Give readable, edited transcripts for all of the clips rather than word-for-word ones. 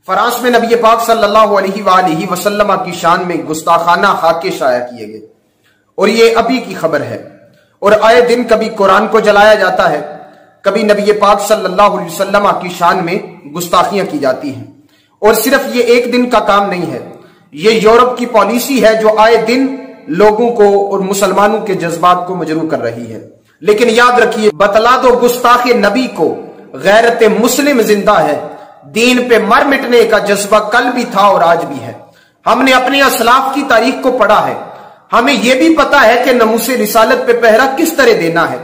France میں نبی پاک صلی اللہ علیہ وآلہ وسلم کی شان میں گستاخانہ خاکے شائع کیے گئے، اور یہ ابھی کی خبر ہے، اور آئے دن کبھی قرآن کو جلایا جاتا ہے، کبھی نبی پاک صلی اللہ علیہ وسلم کی شان میں گستاخیاں کی جاتی ہیں۔ اور صرف یہ ایک دن کا کام نہیں ہے، یہ یورپ کی پالیسی ہے جو آئے دن لوگوں کو اور مسلمانوں کے جذبات کو مجروح کر رہی ہے۔ لیکن یاد رکھیے، بتلا دو گستاخ نبی کو غیرت مسلم زندہ ہے، دین پہ مر مٹنے کا جذبہ کل بھی تھا اور آج بھی ہے۔ ہم نے اپنے اسلاف کی تاریخ کو پڑھا ہے، ہمیں یہ بھی پتا ہے کہ ناموس رسالت پہ پہرا کس طرح دینا ہے۔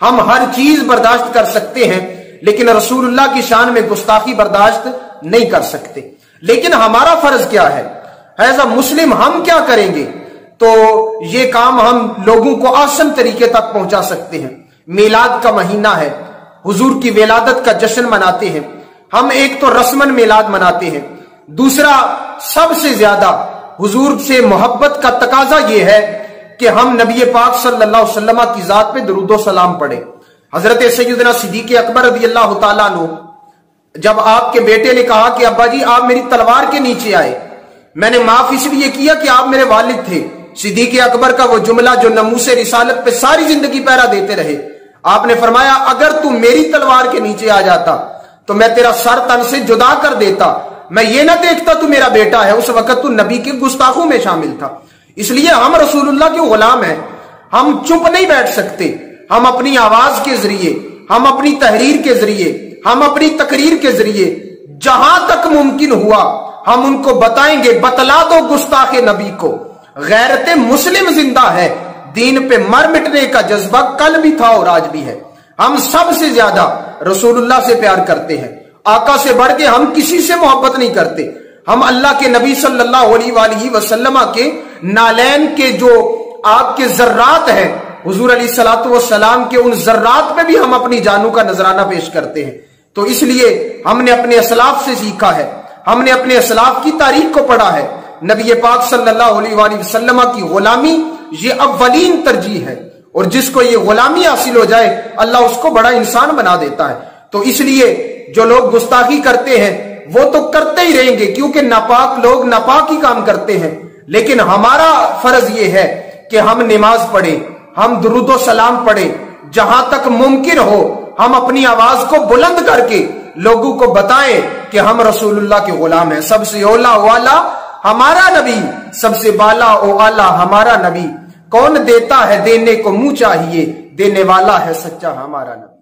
ہم ہر چیز برداشت کر سکتے ہیں، لیکن رسول اللہ کی شان میں گستاخی برداشت نہیں کر سکتے۔ لیکن ہمارا فرض کیا ہے؟ ایز اے مسلم ہم کیا کریں گے؟ تو یہ کام ہم لوگوں کو آسان طریقے تک پہنچا سکتے ہیں۔ میلاد کا مہینہ ہے، حضور کی ولادت کا جشن مناتے ہیں ہم۔ ایک تو رسمن میلاد مناتے ہیں، دوسرا سب سے زیادہ حضور سے محبت کا تقاضا یہ ہے کہ ہم نبی پاک صلی اللہ علیہ وسلم کی ذات پہ درود و سلام پڑھیں۔ حضرت سیدنا صدیق اکبر رضی اللہ تعالیٰ عنہ، جب آپ کے بیٹے نے کہا کہ ابا جی آپ میری تلوار کے نیچے آئے، میں نے معاف اس لیے کیا کہ آپ میرے والد تھے، صدیق اکبر کا وہ جملہ جو ناموس رسالت پہ ساری زندگی پہرا دیتے رہے، آپ نے فرمایا اگر تو میری تلوار کے نیچے آ جاتا تو میں تیرا سر تن سے جدا کر دیتا، میں یہ نہ دیکھتا تو میرا بیٹا ہے۔ اس وقت تو نبی کے گستاخوں میں شامل تھا۔ اس لیے ہم رسول اللہ کے غلام ہیں، ہم چپ نہیں بیٹھ سکتے۔ ہم اپنی آواز کے ذریعے، ہم اپنی تحریر کے ذریعے، ہم اپنی تقریر کے ذریعے جہاں تک ممکن ہوا ہم ان کو بتائیں گے، بتلا دو گستاخ نبی کو غیرت مسلم زندہ ہے، دین پہ مر مٹنے کا جذبہ کل بھی تھا اور آج بھی ہے۔ ہم سب سے زیادہ رسول اللہ سے پیار کرتے ہیں، آقا سے بڑھ کے ہم کسی سے محبت نہیں کرتے۔ ہم اللہ کے نبی صلی اللہ علیہ وآلہ وسلم کے نالین کے جو آپ کے ذرات ہیں، حضور علیہ الصلوۃ والسلام کے ان ذرات پہ بھی ہم اپنی جانوں کا نذرانہ پیش کرتے ہیں۔ تو اس لیے ہم نے اپنے اسلاف سے سیکھا ہے، ہم نے اپنے اسلاف کی تاریخ کو پڑھا ہے۔ نبی پاک صلی اللہ علیہ وآلہ وسلم کی غلامی یہ اولین ترجیح ہے، اور جس کو یہ غلامی حاصل ہو جائے اللہ اس کو بڑا انسان بنا دیتا ہے۔ تو اس لیے جو لوگ گستاخی کرتے ہیں وہ تو کرتے ہی رہیں گے، کیونکہ ناپاک لوگ ناپاک ہی کام کرتے ہیں۔ لیکن ہمارا فرض یہ ہے کہ ہم نماز پڑھیں، ہم درود و سلام پڑھیں، جہاں تک ممکن ہو ہم اپنی آواز کو بلند کر کے لوگوں کو بتائیں کہ ہم رسول اللہ کے غلام ہیں۔ سب سے اولا والا ہمارا نبی، سب سے بالا و اعلی ہمارا نبی، کون دیتا ہے دینے کو منہ چاہیے، دینے والا ہے سچا ہمارا نبی۔